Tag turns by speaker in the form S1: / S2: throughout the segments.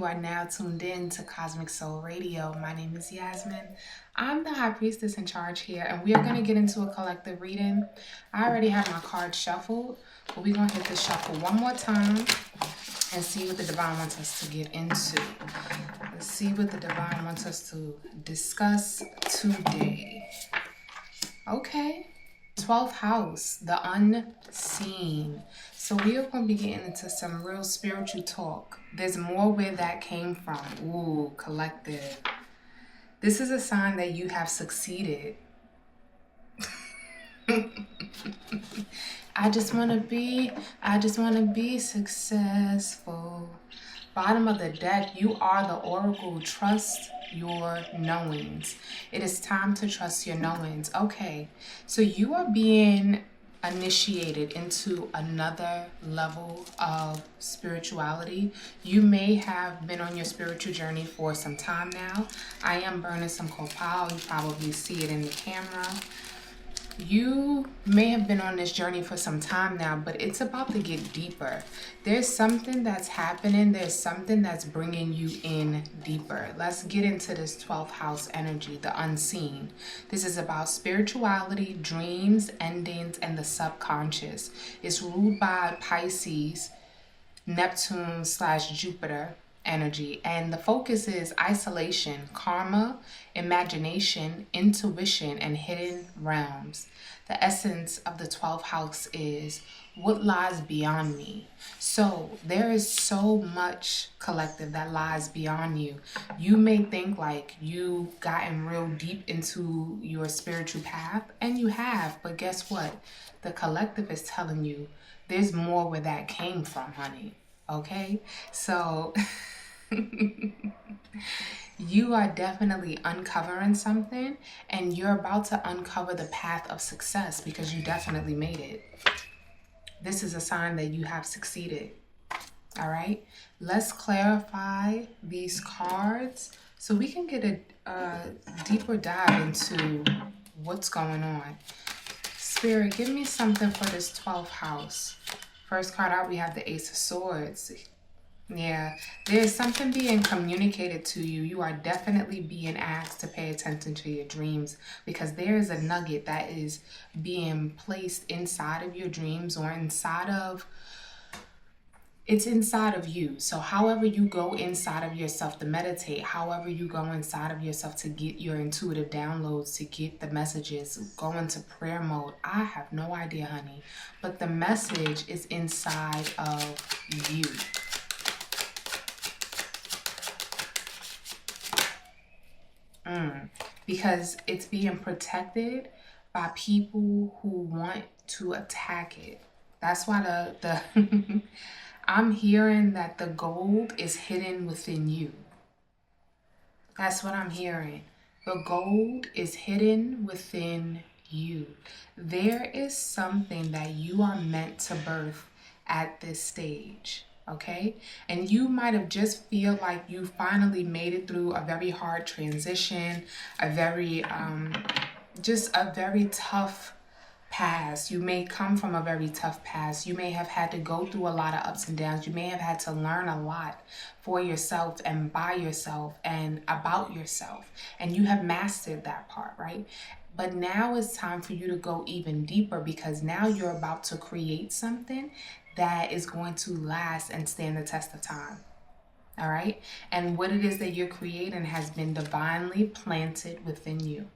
S1: You are now tuned in to Cosmic Soul Radio. My name is Yazzmen. I'm the High Priestess in charge here, and we are going to get into a collective reading. I already have my cards shuffled, but we're going to hit the shuffle one more time and see what the Divine wants us to get into. Let's see what the Divine wants us to discuss today. Okay. 12th house, the unseen. So we are going to be getting into some real spiritual talk. There's more where that came from. Ooh, collective. This is a sign that you have succeeded. I just want to be successful. Bottom of the deck, you are the oracle. Trust your knowings. It is time to trust your knowings. Okay, so you are being initiated into another level of spirituality. You may have been on your spiritual journey for some time now. I am burning some copal. You probably see it in the camera. You may have been on this journey for some time now, but it's about to get deeper. There's something that's happening. There's something that's bringing you in deeper. Let's get into this 12th house energy, the unseen. This is about spirituality, dreams, endings, and the subconscious. It's ruled by Pisces, Neptune/Jupiter energy, and the focus is isolation, karma, imagination, intuition, and hidden realms. The essence of the 12th house is what lies beyond me. So there is so much, collective, that lies beyond you. You may think like you've gotten real deep into your spiritual path, and you have, but guess what? The collective is telling you there's more where that came from, honey. Okay, so you are definitely uncovering something, and you're about to uncover the path of success because you definitely made it. This is a sign that you have succeeded. All right, let's clarify these cards so we can get a deeper dive into what's going on. Spirit, give me something for this 12th house. First card out, we have the Ace of Swords. Yeah, there's something being communicated to you. You are definitely being asked to pay attention to your dreams because there is a nugget that is being placed inside of your dreams, or it's inside of you. So however you go inside of yourself to meditate, however you go inside of yourself to get your intuitive downloads, to get the messages, go into prayer mode, I have no idea, honey. But the message is inside of you. Because it's being protected by people who want to attack it. That's why the I'm hearing that the gold is hidden within you. That's what I'm hearing. The gold is hidden within you. There is something that you are meant to birth at this stage. Okay, and you might have just feel like you finally made it through a very hard transition, a very just a very tough past. You may come from a very tough past. You may have had to go through a lot of ups and downs. You may have had to learn a lot for yourself and by yourself and about yourself, and you have mastered that part, right? But now it's time for you to go even deeper, because now you're about to create something that is going to last and stand the test of time. All right? And what it is that you're creating has been divinely planted within you.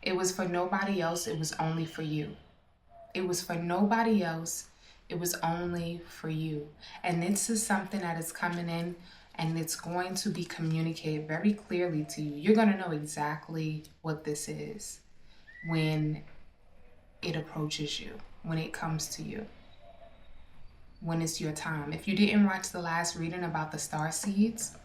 S1: It was for nobody else. It was only for you. It was for nobody else. It was only for you. And this is something that is coming in, and it's going to be communicated very clearly to you. You're going to know exactly what this is when it approaches you, when it comes to you, when it's your time. If you didn't watch the last reading about the star seeds,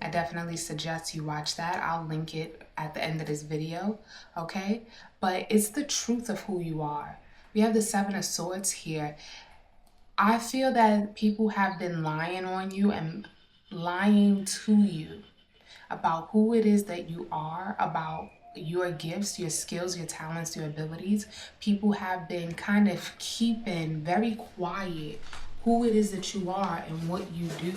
S1: I definitely suggest you watch that. I'll link it at the end of this video, okay? But it's the truth of who you are. We have the Seven of Swords here. I feel that people have been lying on you and lying to you about who it is that you are, about your gifts, your skills, your talents, your abilities. People have been kind of keeping very quiet who it is that you are and what you do.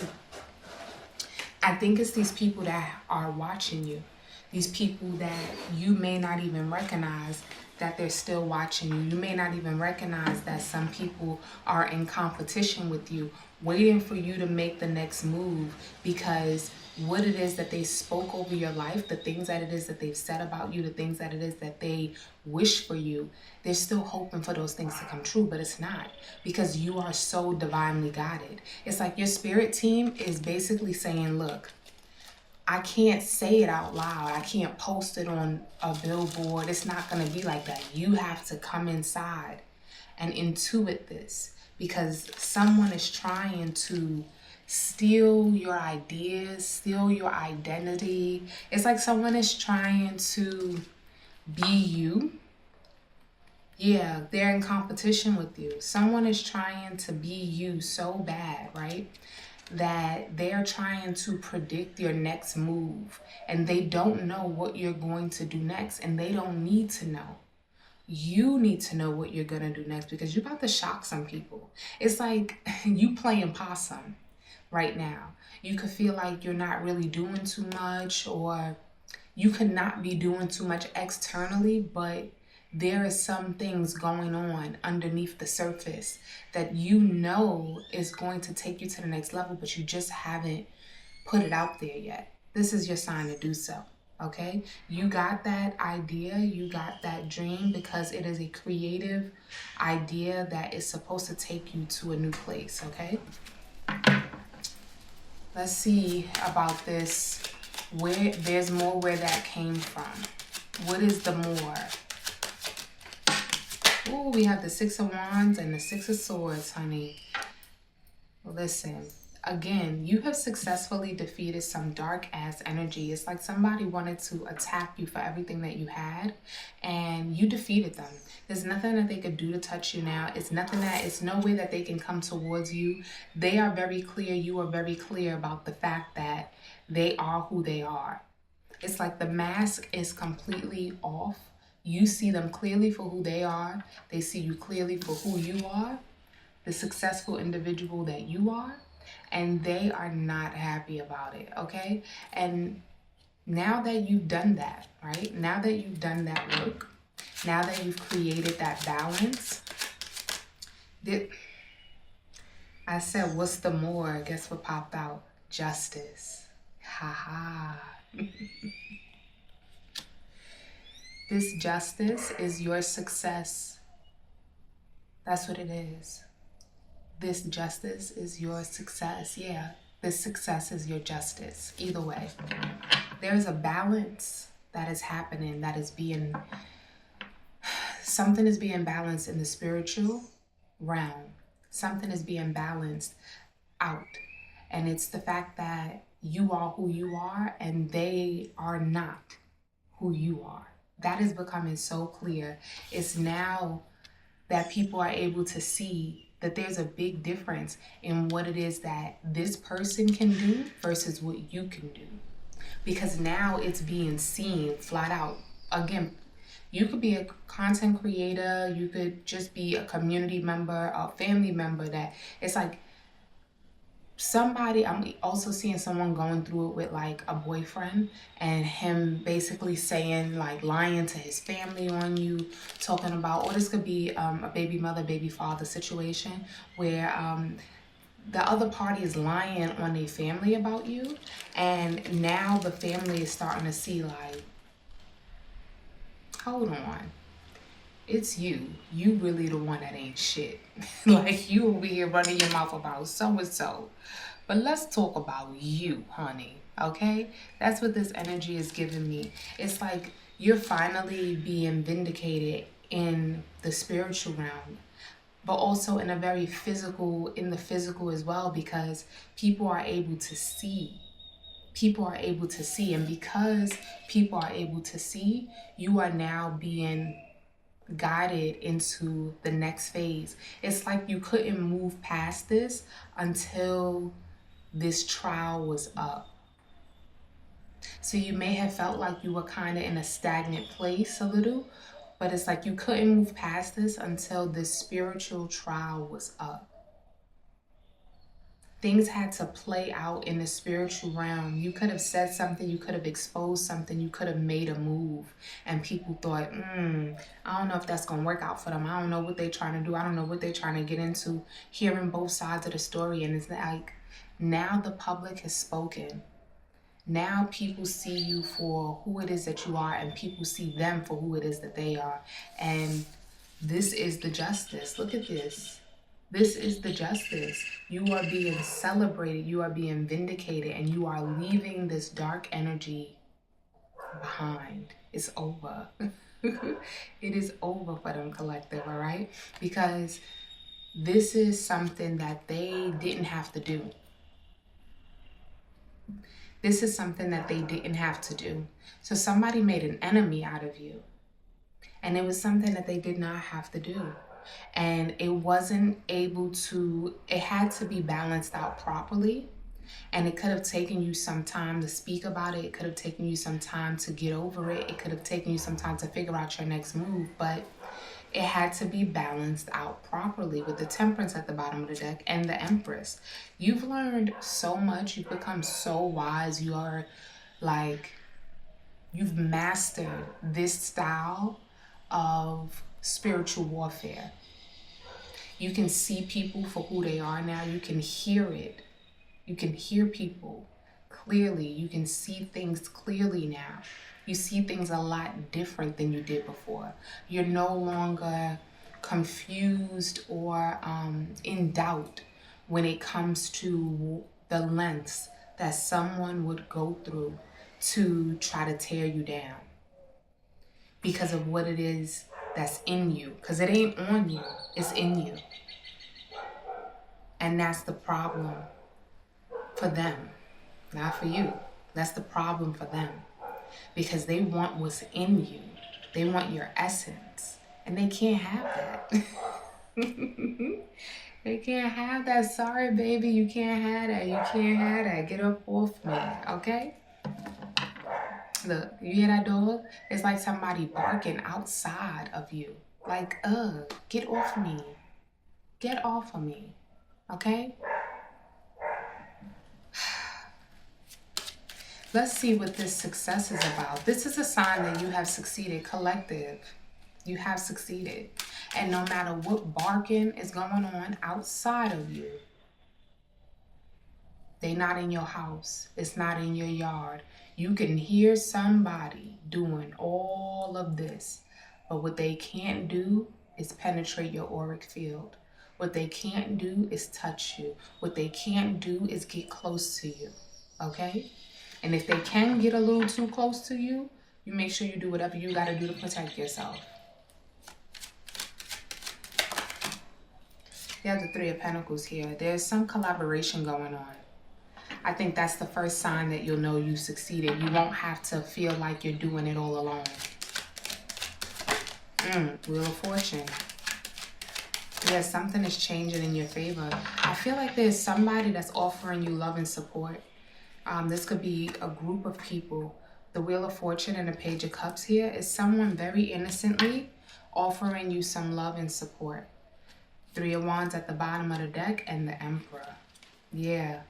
S1: I think it's these people that are watching you. These people that you may not even recognize that they're still watching you. You may not even recognize that some people are in competition with you, waiting for you to make the next move, because what it is that they spoke over your life, the things that it is that they've said about you, the things that it is that they wish for you, they're still hoping for those things to come true, but it's not, because you are so divinely guided. It's like your spirit team is basically saying, look, I can't say it out loud. I can't post it on a billboard. It's not going to be like that. You have to come inside and intuit this, because someone is trying to steal your ideas, steal your identity. It's like someone is trying to be you. Yeah, they're in competition with you. Someone is trying to be you so bad, right? That they're trying to predict your next move, and they don't know what you're going to do next, and they don't need to know. You need to know what you're going to do next, because you're about to shock some people. It's like you playing possum right now. You could feel like you're not really doing too much, or you could not be doing too much externally, but there is some things going on underneath the surface that you know is going to take you to the next level, but you just haven't put it out there yet. This is your sign to do so, okay? You got that idea, you got that dream, because it is a creative idea that is supposed to take you to a new place, okay? Let's see about this. Where there's more, where that came from. What is the more? Ooh, we have the Six of Wands and the Six of Swords, honey. Listen, again, you have successfully defeated some dark ass energy. It's like somebody wanted to attack you for everything that you had, and you defeated them. There's nothing that they could do to touch you now. It's no way that they can come towards you. They are very clear. You are very clear about the fact that they are who they are. It's like the mask is completely off. You see them clearly for who they are. They see you clearly for who you are, the successful individual that you are, and they are not happy about it, okay? And now that you've done that, right? Now that you've done that work, now that you've created that balance, I said, what's the more? Guess what popped out? Justice. Ha ha. This justice is your success. That's what it is. This justice is your success. Yeah, this success is your justice. Either way, there is a balance that is happening, that is being, something is being balanced in the spiritual realm. Something is being balanced out. And it's the fact that you are who you are and they are not who you are. That is becoming so clear. It's now that people are able to see that there's a big difference in what it is that this person can do versus what you can do. Because now it's being seen flat out. Again, you could be a content creator, you could just be a community member, a family member, that it's like somebody, I'm also seeing someone going through it with like a boyfriend, and him basically saying, like, lying to his family on you, talking about, or this could be a baby mother, baby father situation where the other party is lying on their family about you, and now the family is starting to see like, hold on, it's you. You really the one that ain't shit. Like, you over here running your mouth about so-and-so. But let's talk about you, honey. Okay? That's what this energy is giving me. It's like you're finally being vindicated in the spiritual realm, but also in a very physical, in the physical as well, because people are able to see. People are able to see. And because people are able to see, you are now being guided into the next phase. It's like you couldn't move past this until this trial was up. So you may have felt like you were kind of in a stagnant place a little, but it's like you couldn't move past this until this spiritual trial was up. Things had to play out in the spiritual realm. You could have said something, you could have exposed something, you could have made a move, and people thought, I don't know if that's going to work out for them. I don't know what they're trying to do. I don't know what they're trying to get into. Hearing both sides of the story, and it's like, now the public has spoken. Now people see you for who it is that you are, and people see them for who it is that they are. And this is the justice. Look at this. This is the justice. You are being celebrated. You are being vindicated. And you are leaving this dark energy behind. It's over. It is over for them, collective, all right? Because this is something that they didn't have to do. This is something that they didn't have to do. So somebody made an enemy out of you. And it was something that they did not have to do. And it wasn't able to, it had to be balanced out properly. And it could have taken you some time to speak about it. It could have taken you some time to get over it. It could have taken you some time to figure out your next move. But it had to be balanced out properly with the Temperance at the bottom of the deck and the Empress. You've learned so much. You've become so wise. You are like, you've mastered this style of spiritual warfare. You can see people for who they are now. You can hear it. You can hear people clearly. You can see things clearly now. You see things a lot different than you did before. You're no longer confused or in doubt when it comes to the lengths that someone would go through to try to tear you down because of what it is that's in you. Because it ain't on you, it's in you. And that's the problem for them, not for you. That's the problem for them. Because they want what's in you. They want your essence. And they can't have that. They can't have that. Sorry, baby, you can't have that. You can't have that. Get up off me, okay? Look, you hear that dog? It's like somebody barking outside of you. Like, get off me. Get off of me, okay? Let's see what this success is about. This is a sign that you have succeeded, collective. You have succeeded. And no matter what barking is going on outside of you, they're not in your house. It's not in your yard. You can hear somebody doing all of this. But what they can't do is penetrate your auric field. What they can't do is touch you. What they can't do is get close to you. Okay? And if they can get a little too close to you, you make sure you do whatever you got to do to protect yourself. You have the Three of Pentacles here. There's some collaboration going on. I think that's the first sign that you'll know you succeeded. You won't have to feel like you're doing it all alone. Wheel of Fortune. Yeah, something is changing in your favor. I feel like there's somebody that's offering you love and support. This could be a group of people. The Wheel of Fortune and the Page of Cups here is someone very innocently offering you some love and support. Three of Wands at the bottom of the deck and the Emperor. Yeah.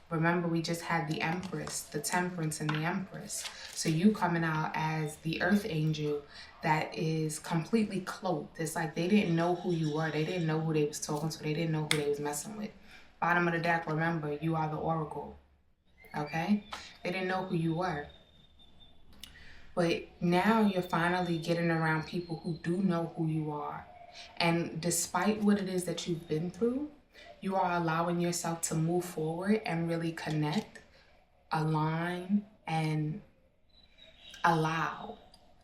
S1: Remember, we just had the Empress, the Temperance, and the Empress. So you coming out as the Earth Angel that is completely cloaked. It's like they didn't know who you were. They didn't know who they was talking to. They didn't know who they was messing with. Bottom of the deck, remember, you are the Oracle. Okay? They didn't know who you were. But now you're finally getting around people who do know who you are. And despite what it is that you've been through, you are allowing yourself to move forward and really connect, align, and allow.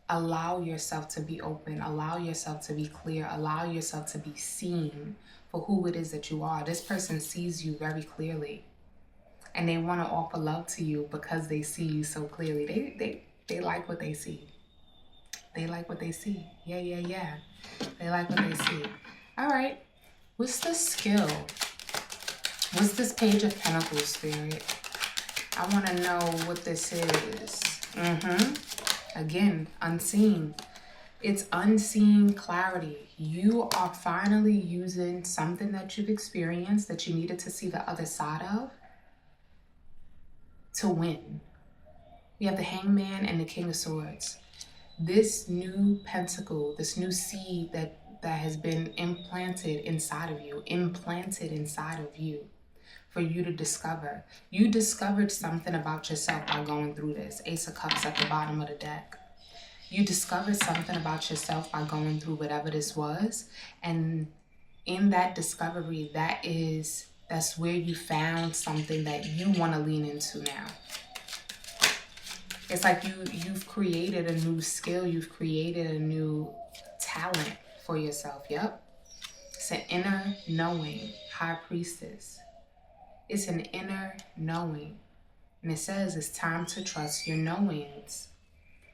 S1: Allow yourself to be open. Allow yourself to be clear. Allow yourself to be seen for who it is that you are. This person sees you very clearly. And they want to offer love to you because they see you so clearly. They like what they see. They like what they see. Yeah. They like what they see. All right. What's the skill? What's this Page of Pentacles, Spirit? I want to know what this is. Again, unseen. It's unseen clarity. You are finally using something that you've experienced that you needed to see the other side of to win. We have the Hangman and the King of Swords. This new pentacle, this new seed that has been implanted inside of you for you to discover. You discovered something about yourself by going through this. Ace of Cups at the bottom of the deck. You discovered something about yourself by going through whatever this was. And in that discovery, that's where you found something that you want to lean into now. It's like you've created a new skill. You've created a new talent for yourself. Yep. It's an inner knowing. High Priestess. It's an inner knowing. And it says it's time to trust your knowings.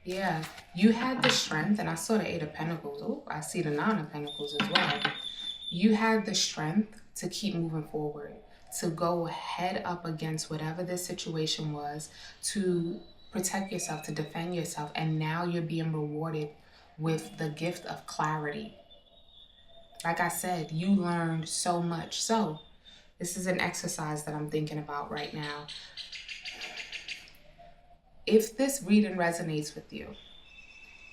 S1: Yeah, you had the strength, and I saw the Eight of Pentacles. Oh, I see the Nine of Pentacles as well. You had the strength to keep moving forward, to go head up against whatever this situation was, to protect yourself, to defend yourself, and now you're being rewarded with the gift of clarity. Like I said, you learned so much. So this is an exercise that I'm thinking about right now. If this reading resonates with you,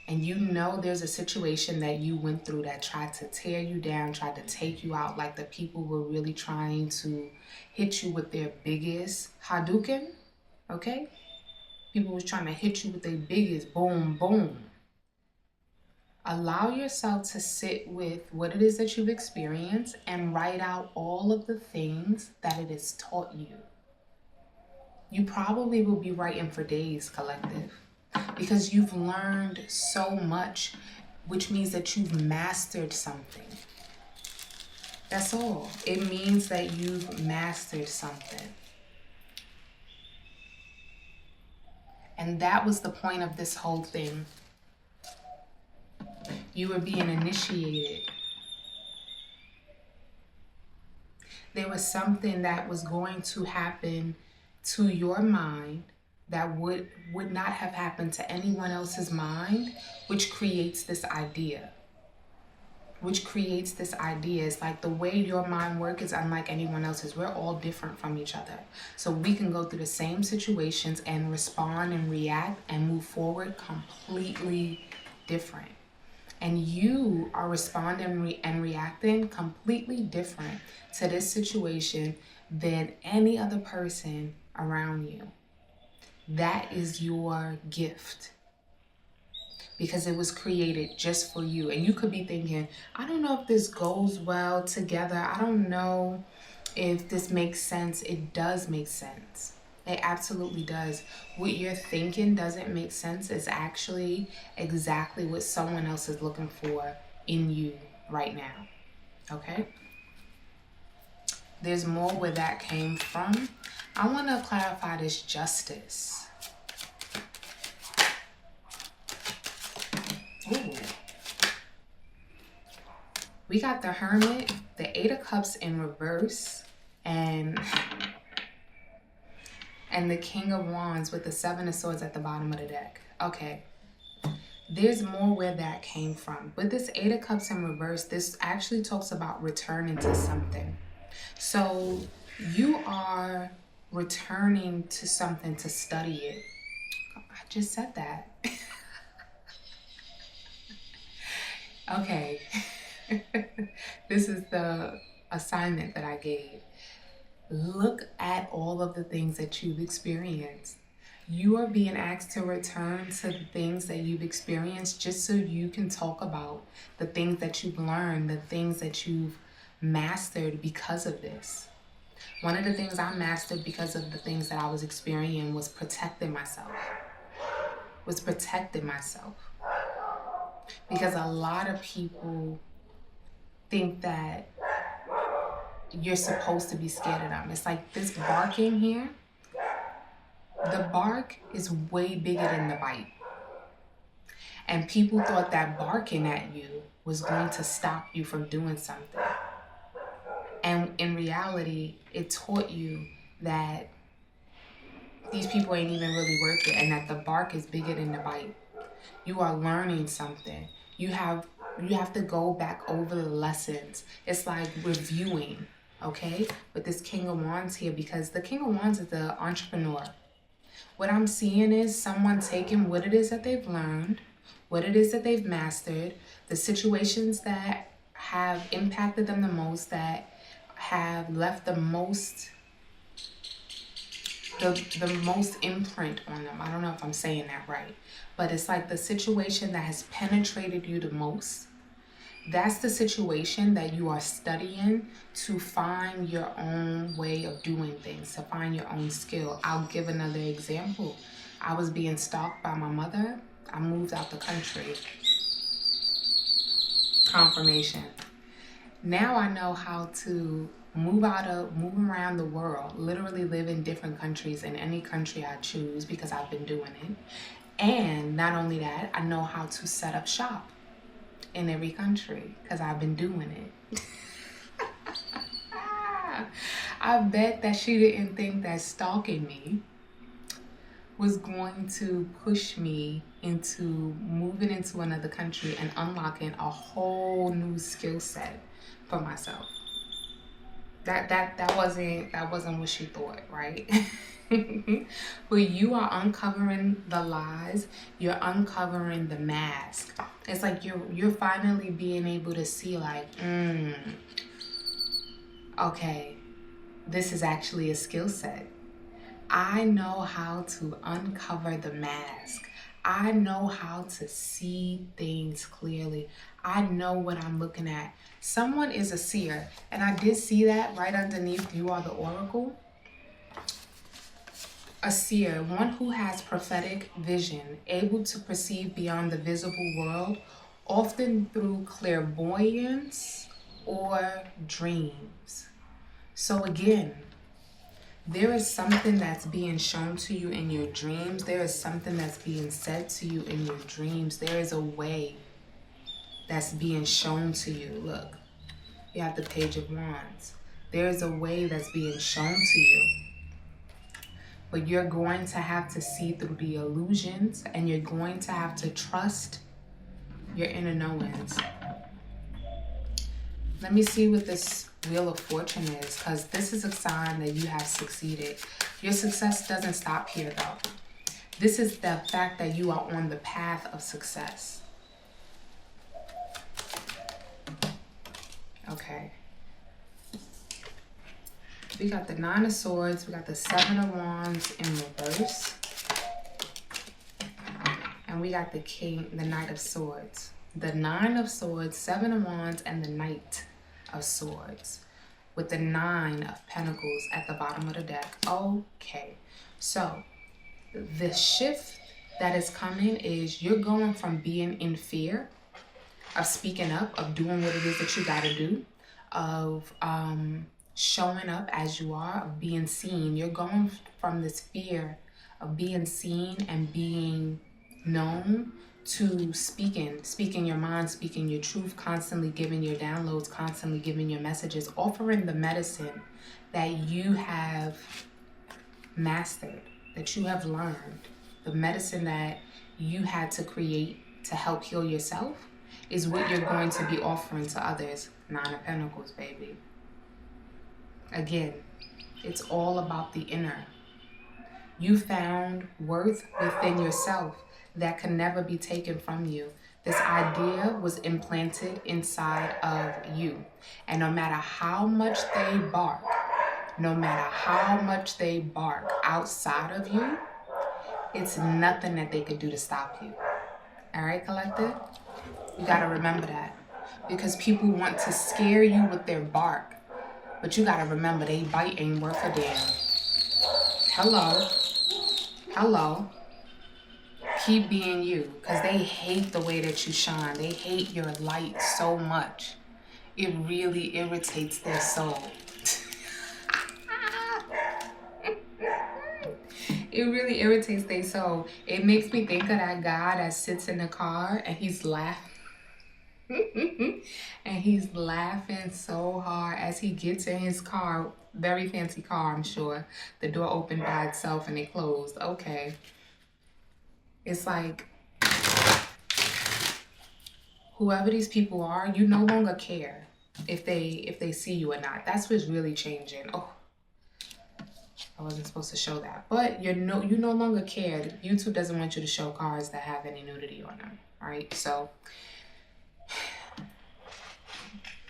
S1: and you know there's a situation that you went through that tried to tear you down, tried to take you out, like the people were really trying to hit you with their biggest Hadouken, okay? People was trying to hit you with their biggest boom, boom. Allow yourself to sit with what it is that you've experienced and write out all of the things that it has taught you. You probably will be writing for days, collective, because you've learned so much, which means that you've mastered something. That's all. It means that you've mastered something. And that was the point of this whole thing. You were being initiated. There was something that was going to happen to your mind that would not have happened to anyone else's mind, which creates this idea. It's like the way your mind works is unlike anyone else's. We're all different from each other. So we can go through the same situations and respond and react and move forward completely different. And you are responding and reacting completely different to this situation than any other person around you. That is your gift, because it was created just for you. And you could be thinking, I don't know if this goes well together. I don't know if this makes sense. It does make sense. It absolutely does. What you're thinking doesn't make sense is actually exactly what someone else is looking for in you right now. Okay? There's more where that came from. I want to clarify this justice. Ooh. We got the Hermit, the Eight of Cups in reverse, and the King of Wands with the Seven of Swords at the bottom of the deck. Okay. There's more where that came from. With this Eight of Cups in reverse, this actually talks about returning to something. So you are returning to something to study it. I just said that. Okay. This is the assignment that I gave. Look at all of the things that you've experienced. You are being asked to return to the things that you've experienced just so you can talk about the things that you've learned, the things that you've mastered because of this. One of the things I mastered because of the things that I was experiencing was protecting myself. Because a lot of people think that you're supposed to be scared of them. It's like this barking here. The bark is way bigger than the bite. And people thought that barking at you was going to stop you from doing something. And in reality, it taught you that these people ain't even really worth it, and that the bark is bigger than the bite. You are learning something. You have to go back over the lessons. It's like reviewing, okay? With this King of Wands here, because the King of Wands is the entrepreneur. What I'm seeing is someone taking what it is that they've learned, what it is that they've mastered, the situations that have impacted them the most, that have left the most imprint on them. I don't know if I'm saying that right, but it's like the situation that has penetrated you the most. That's the situation that you are studying to find your own way of doing things, to find your own skill. I'll give another example. I was being stalked by my mother. I moved out the country. Confirmation. Now I know how to move around the world, literally live in different countries, in any country I choose, because I've been doing it. And not only that, I know how to set up shop in every country because I've been doing it. I bet that she didn't think that stalking me was going to push me into moving into another country and unlocking a whole new skill set for myself. That wasn't what she thought, right? But you are uncovering the lies. You're uncovering the mask. It's like you're finally being able to see, like, okay, this is actually a skill set. I know how to uncover the mask. I know how to see things clearly. I know what I'm looking at. Someone is a seer, and I did see that right underneath "You are the Oracle." A seer, one who has prophetic vision, able to perceive beyond the visible world, often through clairvoyance or dreams. So again, there is something that's being shown to you in your dreams. There is something that's being said to you in your dreams. There is a way that's being shown to you. Look, you have the Page of Wands. There is a way that's being shown to you. But you're going to have to see through the illusions, and you're going to have to trust your inner knowings. Let me see what this Wheel of Fortune is, because this is a sign that you have succeeded. Your success doesn't stop here, though. This is the fact that you are on the path of success. Okay. We got the Nine of Swords. We got the Seven of Wands in reverse. And we got the Knight of Swords. The Nine of Swords, Seven of Wands, and the Knight of Swords, with the Nine of Pentacles at the bottom of the deck. Okay, so the shift that is coming is you're going from being in fear of speaking up, of doing what it is that you got to do, of showing up as you are, of being seen. You're going from this fear of being seen and being known to speaking your mind, speaking your truth, constantly giving your downloads, constantly giving your messages, offering the medicine that you have mastered, that you have learned, the medicine that you had to create to help heal yourself is what you're going to be offering to others. Nine of Pentacles, baby. Again, it's all about the inner. You found worth within yourself that can never be taken from you. This idea was implanted inside of you. And no matter how much they bark, outside of you, it's nothing that they could do to stop you. All right, collective? You got to remember that. Because people want to scare you with their bark. But you got to remember, they bite ain't worth a damn. Hello. Keep being you, because they hate the way that you shine. They hate your light so much. It really irritates their soul. It really irritates their soul. It makes me think of that guy that sits in the car and he's laughing. And he's laughing so hard as he gets in his car. Very fancy car, I'm sure. The door opened by itself and it closed. Okay. It's like Whoever these people are, you no longer care if they see you or not. That's what's really changing. Oh, I wasn't supposed to show that, but you no longer care. YouTube doesn't want you to show cards that have any nudity on them, right? So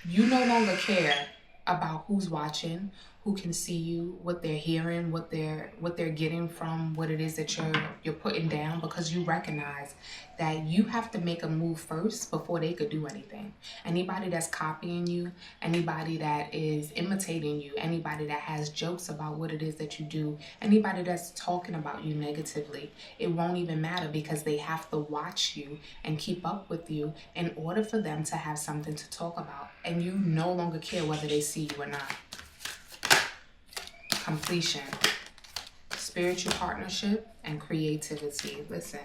S1: you no longer care about who's watching, who can see you, what they're hearing, what they're getting from what it is that you're putting down, because you recognize that you have to make a move first before they could do anything. Anybody that's copying you, anybody that is imitating you, anybody that has jokes about what it is that you do, anybody that's talking about you negatively, it won't even matter, because they have to watch you and keep up with you in order for them to have something to talk about. And you no longer care whether they see you or not. Completion, spiritual partnership, and creativity. Listen,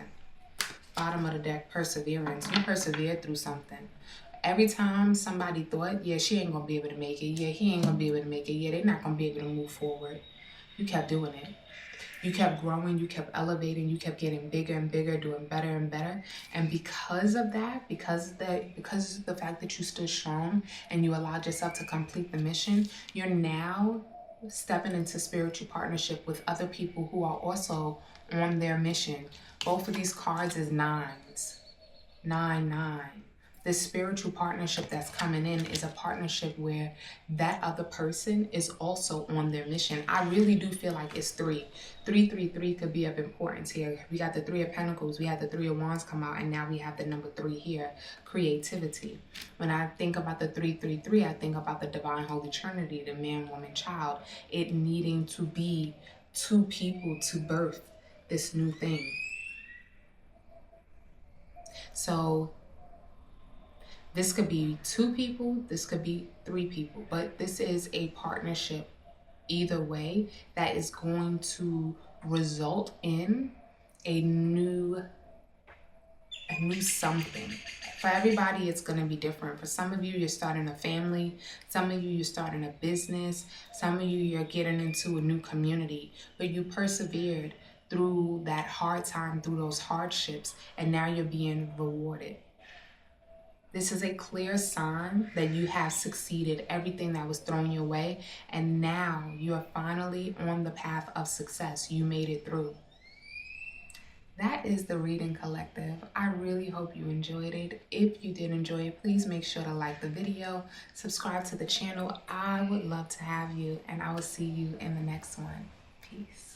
S1: bottom of the deck, perseverance. You persevered through something. Every time somebody thought, yeah, she ain't gonna be able to make it, yeah, he ain't gonna be able to make it, yeah, they're not gonna be able to move forward, you kept doing it. You kept growing, you kept elevating, you kept getting bigger and bigger, doing better and better. And because of that, because of the fact that you stood strong and you allowed yourself to complete the mission, you're now stepping into spiritual partnership with other people who are also on their mission. Both of these cards is nines. 9-9. This spiritual partnership that's coming in is a partnership where that other person is also on their mission. I really do feel like it's 3. 3 could be of importance here. We got the 3 of Pentacles, we had the 3 of Wands come out, and now we have the number 3 here, creativity. When I think about the 3, I think about the divine holy trinity, the man, woman, child, it needing to be 2 people to birth this new thing. So this could be 2 people, this could be 3 people, but this is a partnership either way that is going to result in a new something. For everybody, it's going to be different. For some of you, you're starting a family. Some of you, you're starting a business. Some of you, you're getting into a new community, but you persevered through that hard time, through those hardships, and now you're being rewarded. This is a clear sign that you have succeeded everything that was thrown your way, and now you're finally on the path of success. You made it through. That is the reading, collective. I really hope you enjoyed it. If you did enjoy it, please make sure to like the video, subscribe to the channel. I would love to have you, and I will see you in the next one. Peace.